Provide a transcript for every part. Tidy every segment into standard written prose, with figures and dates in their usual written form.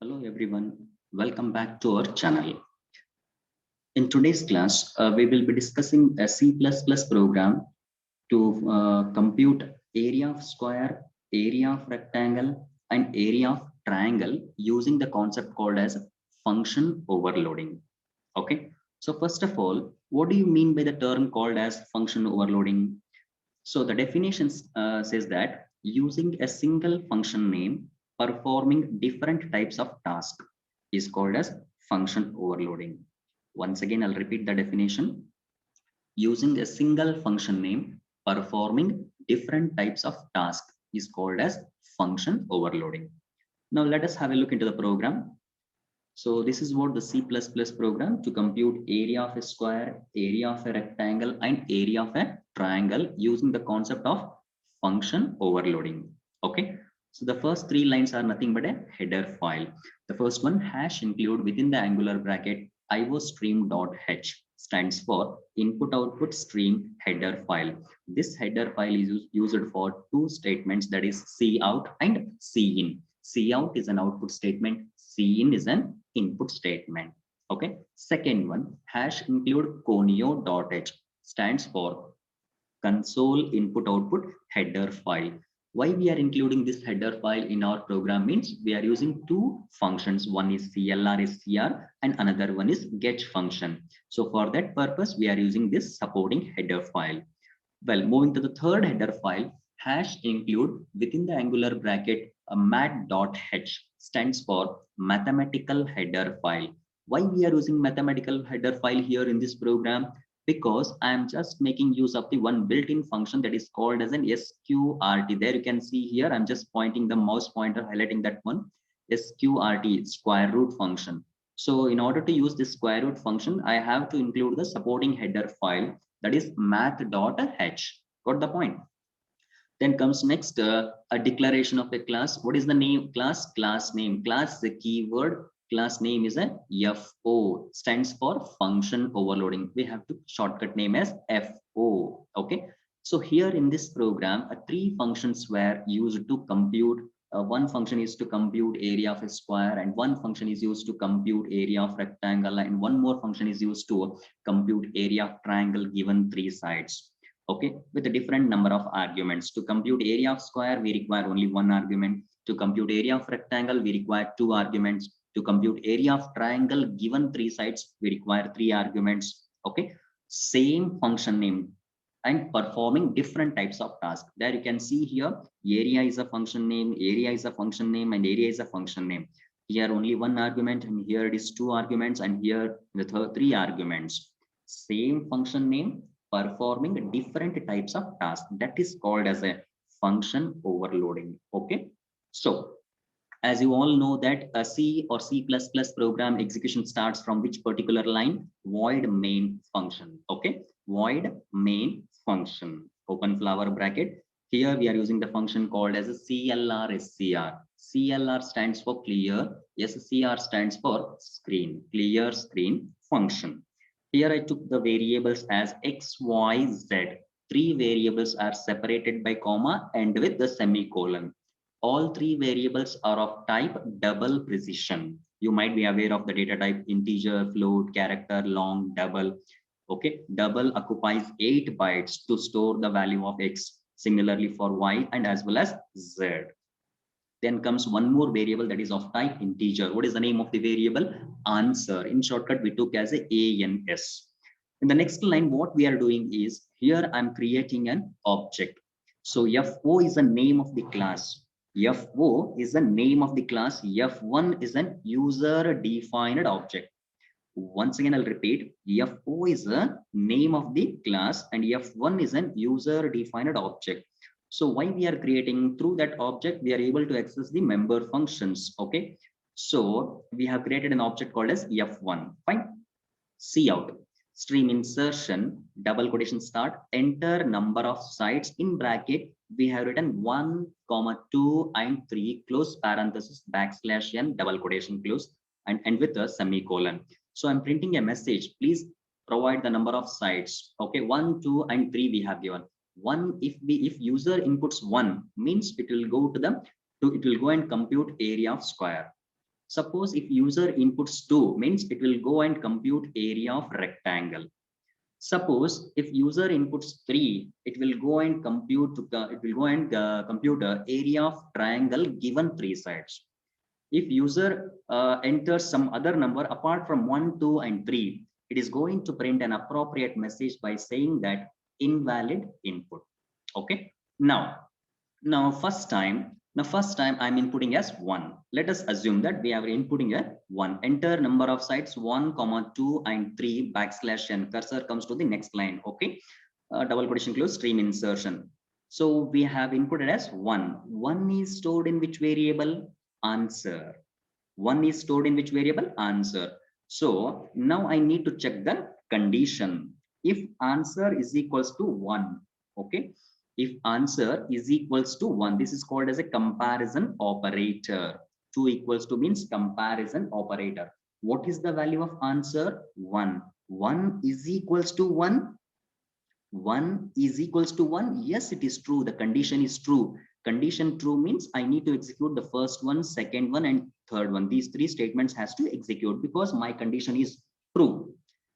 Hello everyone, welcome back to our channel. In today's class, we will be discussing a C++ program to compute area of square, area of rectangle, and area of triangle using the concept called as function overloading. Okay, so first of all, what do you mean by the term called as function overloading? So the definition says that using a single function name performing different types of tasks is called as function overloading. Once again, I'll repeat the definition. Using a single function name performing different types of tasks is called as function overloading. Now let us have a look into the program. So this is what the C++ program to compute area of a square, area of a rectangle, and area of a triangle using the concept of function overloading. Okay. So the first three lines are nothing but a header file. The first one hash include within the angular bracket iostream.h stands for input output stream header file. This header file is used for two statements, that is cout and cin. Cout is an output statement, cin is an input statement. Okay. Second one, hash include conio.h stands for console input output header file. Why we are including this header file in our program means we are using two functions. One is CLR SCR and another one is get function. So for that purpose, we are using this supporting header file. Well, moving to the third header file, hash include within the angular bracket mat.h stands for mathematical header file. Why we are using mathematical header file here in this program? Because I am just making use of the one built-in function that is called as an sqrt. There you can see here, I'm just pointing the mouse pointer, highlighting that one, sqrt, square root function. So in order to use this square root function, I have to include the supporting header file, that is math.h. Got the point? Then comes next a declaration of a class. What is the name class? Class name. Class is a keyword. Class name is a FO, stands for function overloading. We have to shortcut name as FO. Okay. So here in this program, three functions were used to compute. One function is to compute area of a square, and one function is used to compute area of rectangle, and one more function is used to compute area of triangle given three sides. Okay, with a different number of arguments. To compute area of square, we require only one argument. To compute area of rectangle, we require two arguments. To compute area of triangle given three sides, we require three arguments. Okay, same function name and performing different types of tasks. There you can see here, area is a function name, area is a function name, and area is a function name. Here only one argument, and here it is two arguments, and here the three arguments. Same function name performing different types of tasks. That is called as a function overloading. Okay. So as you all know that a C or C++ program execution starts from which particular line? Void main function. Okay. Void main function. Open flower bracket. Here we are using the function called as a CLR SCR. CLR stands for clear. SCR stands for screen. Clear screen function. Here I took the variables as x, y, z. Three variables are separated by comma and with the semicolon. All three variables are of type double precision. You might be aware of the data type integer, float, character, long, double. Okay, double occupies 8 bytes to store the value of x. Similarly for y and as well as z. Then comes one more variable that is of type integer. What is the name of the variable? Answer. In shortcut, we took as a ANS. In the next line, what we are doing is here I'm creating an object. So FO is the name of the class. FO is the name of the class. F1 is an user defined object. Once again, I'll repeat, FO is the name of the class and F1 is an user defined object. So why we are creating through that object, we are able to access the member functions. Okay. So we have created an object called as F1. Fine. Cout. Stream insertion, double quotation start, enter number of sites in bracket. We have written 1, 2, and 3, close parenthesis, \n, double quotation close, and end with a semicolon. So I'm printing a message. Please provide the number of sites. Okay, 1, 2, and 3 we have given. One, if user inputs 1 means it will go and compute area of square. Suppose if user inputs 2, means it will go and compute area of rectangle. Suppose if user inputs 3, it will go and compute compute area of triangle given 3 sides. If user enters some other number apart from 1, 2, and 3, it is going to print an appropriate message by saying that invalid input. Okay. Now first time I'm inputting as 1. Let us assume that we are inputting a 1. Enter number of sites 1, 2, and 3 \n. Cursor comes to the next line. Okay. Double quotation close, stream insertion. So we have inputted as 1. 1 is stored in which variable? Answer. 1 is stored in which variable? Answer. So now I need to check the condition. If answer is equals to 1, okay. If answer is equals to 1, this is called as a comparison operator. 2 equals to means comparison operator. What is the value of answer? 1. 1 is equals to 1. 1 is equals to 1. Yes, it is true. The condition is true. Condition true means I need to execute the first one, second one, and third one. These 3 statements has to execute because my condition is true.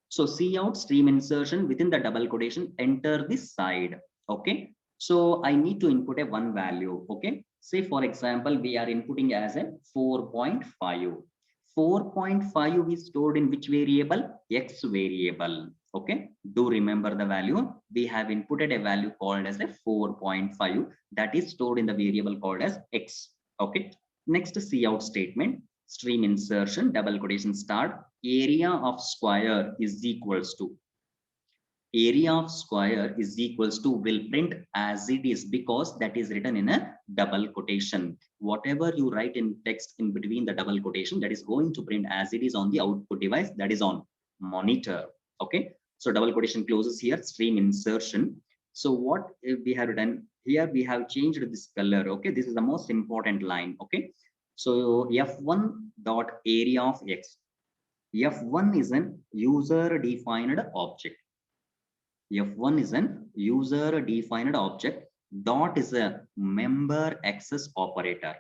So cout stream insertion within the double quotation, enter this side. Okay. So I need to input a 1 value. Okay. Say for example, we are inputting as a 4.5. 4.5 is stored in which variable? X variable. Okay. Do remember the value. We have inputted a value called as a 4.5 that is stored in the variable called as X. Okay. Next cout statement, stream insertion, double quotation start, area of square is equals to will print as it is because that is written in a double quotation. Whatever you write in text in between the double quotation, that is going to print as it is on the output device, that is on monitor. Okay. So double quotation closes here, stream insertion. So what we have done here, we have changed this color. Okay. This is the most important line. Okay. So f1 dot area of X. F1 is an user defined object. F1 is an user defined object. Dot is a member access operator.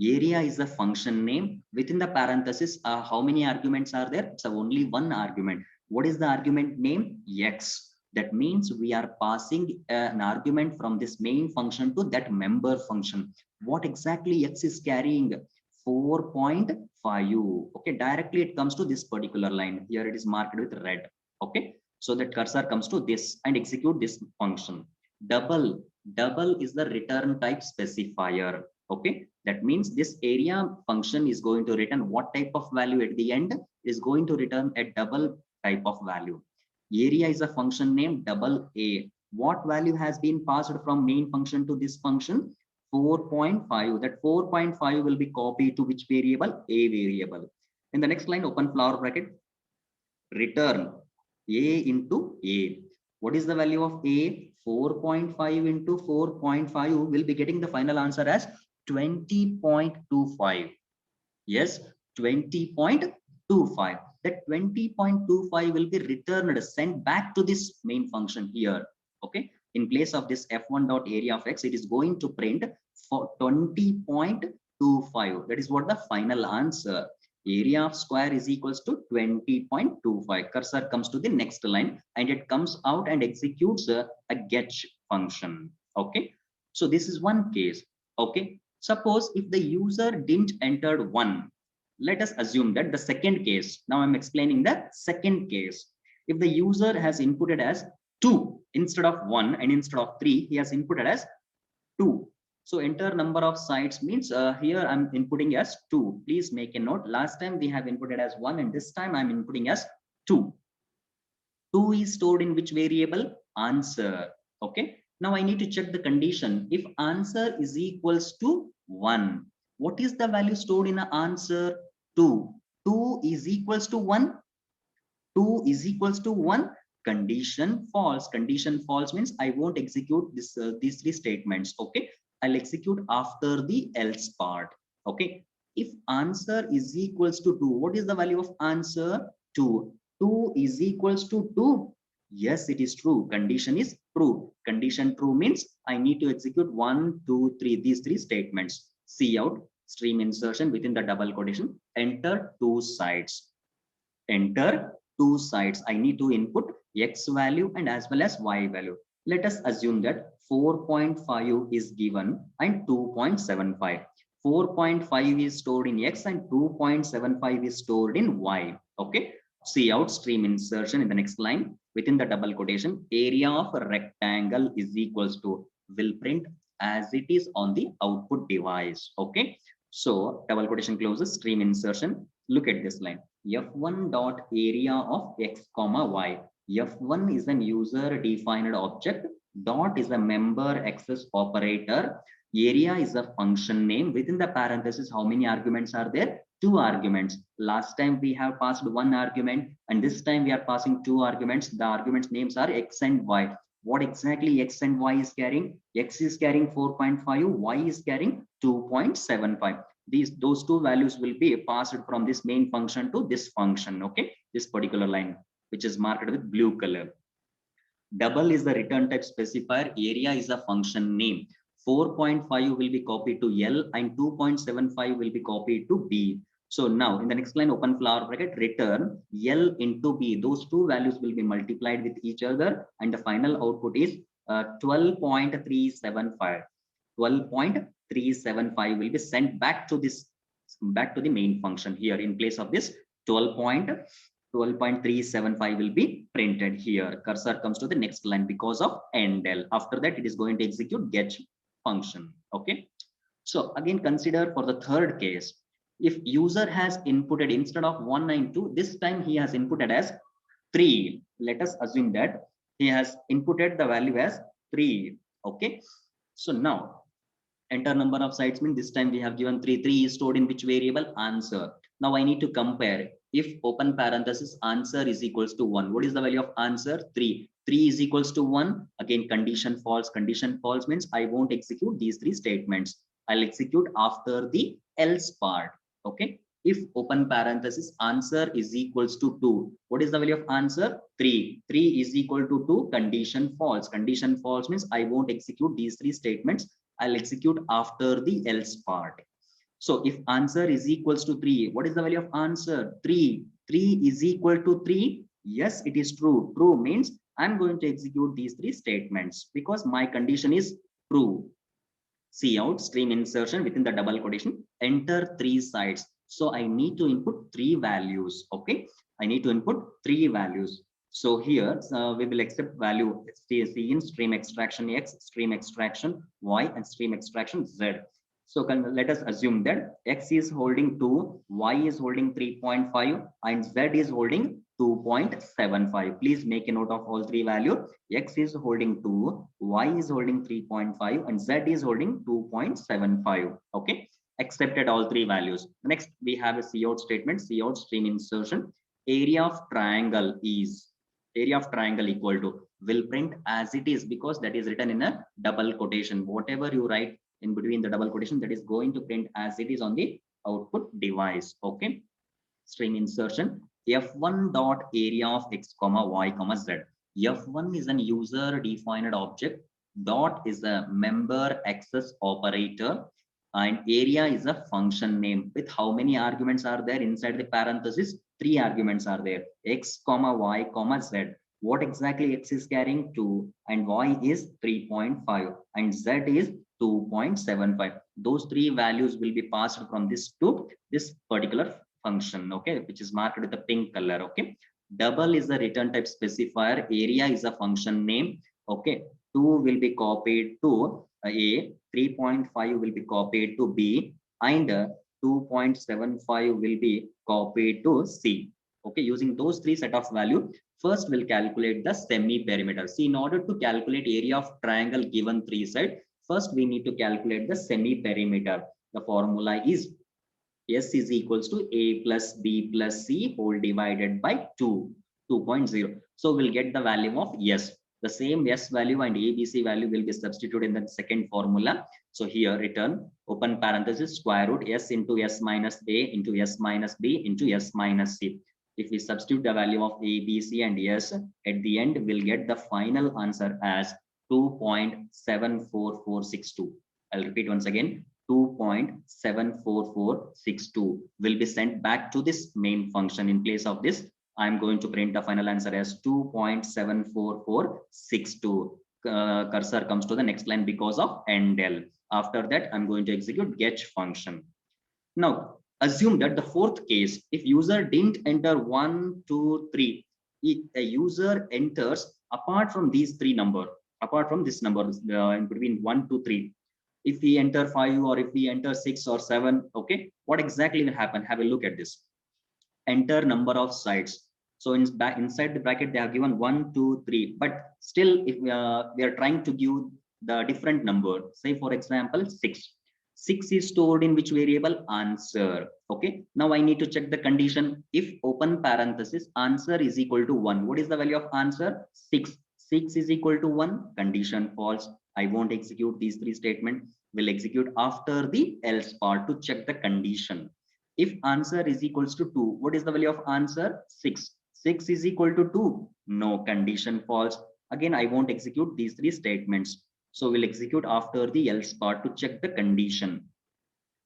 Area is a function name. Within the parenthesis, how many arguments are there? It's only one argument. What is the argument name? X. That means we are passing an argument from this main function to that member function. What exactly X is carrying? 4.5. Okay, directly it comes to this particular line. Here it is marked with red. Okay. So that cursor comes to this and execute this function. Double is the return type specifier. Okay, that means this area function is going to return what type of value at the end? Is going to return a double type of value. Area is a function name double A. What value has been passed from main function to this function? 4.5. That 4.5 will be copied to which variable? A variable. In the next line, open flower bracket, return A into A. What is the value of A? 4.5 into 4.5 will be getting the final answer as 20.25. Yes, 20.25. That 20.25 will be returned, sent back to this main function here. Okay. In place of this f1 dot area of X, it is going to print for 20.25. That is what the final answer. Area of square is equals to 20.25. Cursor comes to the next line and it comes out and executes a get function. Okay. So this is one case. Okay. Suppose if the user didn't enter 1, let us assume that the second case. Now I'm explaining the second case. If the user has inputted as 2 instead of 1 and instead of 3, he has inputted as 2. So enter number of sites means here I'm inputting as 2. Please make a note. Last time we have inputted as 1 and this time I'm inputting as 2. 2 is stored in which variable? Answer. Okay. Now I need to check the condition. If answer is equals to 1, what is the value stored in the answer? 2. 2 is equals to 1. 2 is equals to 1. Condition false. Condition false means I won't execute this these 3 statements. Okay. I'll execute after the else part. Okay. If answer is equals to 2, what is the value of answer? 2. 2 is equals to 2. Yes, it is true. Condition is true. Condition true means I need to execute 1, 2, 3, these 3 statements. Cout stream insertion within the double quotation, enter two sides. Enter two sides. I need to input X value and as well as Y value. Let us assume that 4.5 is given and 2.75. 4.5 is stored in X and 2.75 is stored in Y. Okay. See out stream insertion in the next line within the double quotation, area of a rectangle is equals to, will print as it is on the output device. Okay. So double quotation closes, stream insertion. Look at this line. F1 dot area of X comma Y. F1 is an user defined object. Dot is a member access operator. Area is a function name. Within the parenthesis, how many arguments are there? Two arguments. Last time we have passed one argument, and this time we are passing two arguments. The arguments names are X and Y. What exactly X and Y is carrying? X is carrying 4.5, Y is carrying 2.75. Those two values will be passed from this main function to this function. Okay, this particular line, which is marked with blue color. Double is the return type specifier. Area is a function name. 4.5 will be copied to L and 2.75 will be copied to B. So now in the next line, open flower bracket, return L into B. Those two values will be multiplied with each other, and the final output is 12.375. 12.375 will be sent back to the main function here. In place of this 12.375 will be printed here. Cursor comes to the next line because of endl. After that, it is going to execute get function. Okay. So again, consider for the third case, if user has inputted instead of 192, this time he has inputted as 3. Let us assume that he has inputted the value as 3. Okay. So now enter number of sites means this time we have given 3. 3 is stored in which variable? Answer. Now I need to compare. If open parenthesis answer is equals to 1, what is the value of answer? 3. 3 is equals to 1. Again, condition false. Condition false means I won't execute these three statements. I'll execute after the else part. Okay. If open parenthesis answer is equals to 2, what is the value of answer? 3. 3 is equal to 2. Condition false. Condition false means I won't execute these three statements. I'll execute after the else part. So if answer is equals to 3, what is the value of answer? 3. 3 is equal to 3. Yes, it is true. True means I'm going to execute these three statements because my condition is true. See out stream insertion within the double quotation, enter three sides. So I need to input three values. Okay. I need to input three values. So here we will accept value C in stream extraction X, stream extraction Y, and stream extraction Z. So let us assume that X is holding 2, Y is holding 3.5, and Z is holding 2.75. Please make a note of all three values. X is holding 2, Y is holding 3.5, and Z is holding 2.75. Okay, accepted all three values. Next, we have a cout statement, cout stream insertion. Area of triangle equal to, will print as it is because that is written in a double quotation. Whatever you write in between the double quotation, that is going to print as it is on the output device. Okay, stream insertion. F1 dot area of X comma Y comma Z. F1 is an user defined object. Dot is a member access operator, and area is a function name. With how many arguments are there inside the parenthesis? 3 arguments are there. X comma Y comma Z. What exactly X is carrying? 2, and Y is 3.5, and Z is 2.75. Those three values will be passed from this to this particular function. Okay, which is marked with the pink color. Okay, double is the return type specifier. Area is a function name. Okay, 2 will be copied to A, 3.5 will be copied to B, and 2.75 will be copied to C. Okay, using those three set of value, first we'll calculate the semi perimeter. See, in order to calculate area of triangle given three side, first we need to calculate the semi perimeter. The formula is S is equals to A plus B plus C whole divided by 2.0. So we'll get the value of S. The same S value and ABC value will be substituted in the second formula. So here return open parenthesis square root S into S minus A into S minus B into S minus C. If we substitute the value of A, B, C and S, at the end we'll get the final answer as 2.74462. I'll repeat once again, 2.74462 will be sent back to this main function. In place of this, I'm going to print the final answer as 2.74462. Cursor comes to the next line because of endl. After that, I'm going to execute get function. Now, assume that the fourth case, if user didn't enter 1, 2, 3, if a user enters apart from these three numbers, apart from this number in between 1, 2, 3, if we enter 5 or if we enter 6 or 7, okay, what exactly will happen? Have a look at this. Enter number of sites. So inside the bracket, they have given 1, 2, 3, but still if we are trying to give the different number, say for example, 6. 6 is stored in which variable? Answer. Okay, now I need to check the condition. If open parenthesis answer is equal to 1, what is the value of answer? 6. 6 is equal to 1, condition false. I won't execute these three statements. Will execute after the else part to check the condition. If answer is equals to 2, what is the value of answer? 6. 6 is equal to 2, no, condition false. Again, I won't execute these three statements. So we'll execute after the else part to check the condition.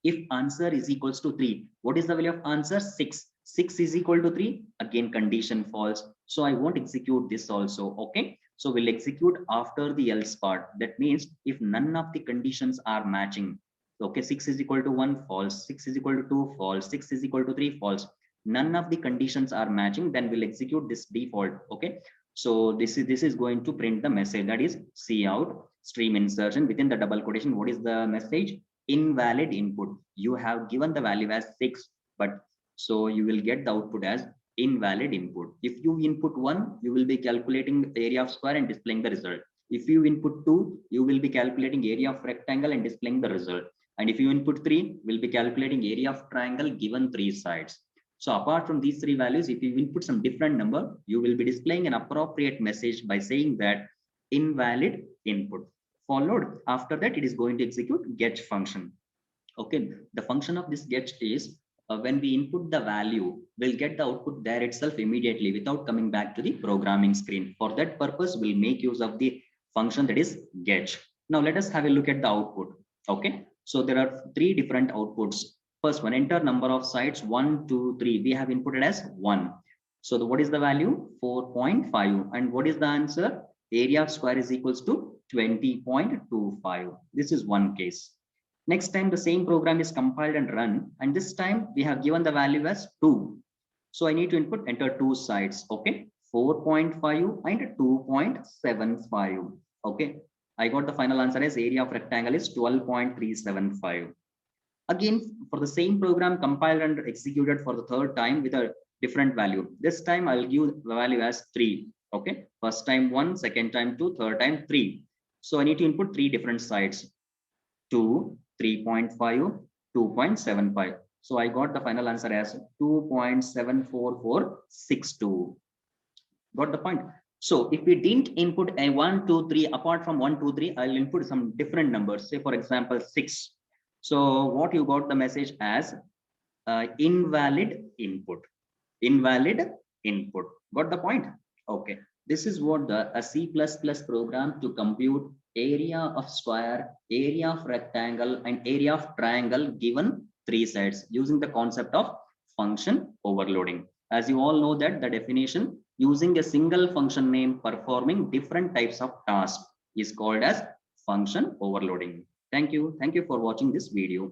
If answer is equals to 3, what is the value of answer? 6. 6 is equal to 3, again condition false. So I won't execute this also. Okay, so we'll execute after the else part. That means if none of the conditions are matching, okay, 6 is equal to 1, false. 6 is equal to 2, false. 6 is equal to 3, false. None of the conditions are matching, then we'll execute this default. Okay, so this is going to print the message, that is cout stream insertion within the double quotation. What is the message? Invalid input. You have given the value as 6, but so you will get the output as invalid input. If you input 1, you will be calculating the area of square and displaying the result. If you input 2, you will be calculating area of rectangle and displaying the result. And if you input 3, will be calculating area of triangle given 3 sides. So apart from these three values, if you input some different number, you will be displaying an appropriate message by saying that invalid input. Followed after that, it is going to execute get function. Okay, the function of this get is when we input the value, we'll get the output there itself immediately without coming back to the programming screen. For that purpose, we'll make use of the function that is get. Now let us have a look at the output. Okay, so there are three different outputs. First one, enter number of sites 1, 2, 3. We have inputted as 1. So what is the value? 4.5. And what is the answer? Area of square is equals to 20.25. This is one case. Next time the same program is compiled and run, and this time we have given the value as 2. So I need to enter two sites. Okay, 4.5 and 2.75. Okay, I got the final answer as area of rectangle is 12.375. Again, for the same program compiled and executed for the third time with a different value. This time I'll give the value as 3. Okay, first time 1, second time 2, third time 3. So I need to input three different sides: 2, 3.5, 2.75. So I got the final answer as 2.74462. Got the point? So if we didn't input a 1, 2, 3, apart from 1, 2, 3, I'll input some different numbers. Say for example 6. So what you got the message as invalid input. Invalid input. Got the point? Okay. This is what a C++ program to compute area of square, area of rectangle, and area of triangle given three sides using the concept of function overloading. As you all know that the definition, using a single function name performing different types of tasks is called as function overloading. Thank you. Thank you for watching this video.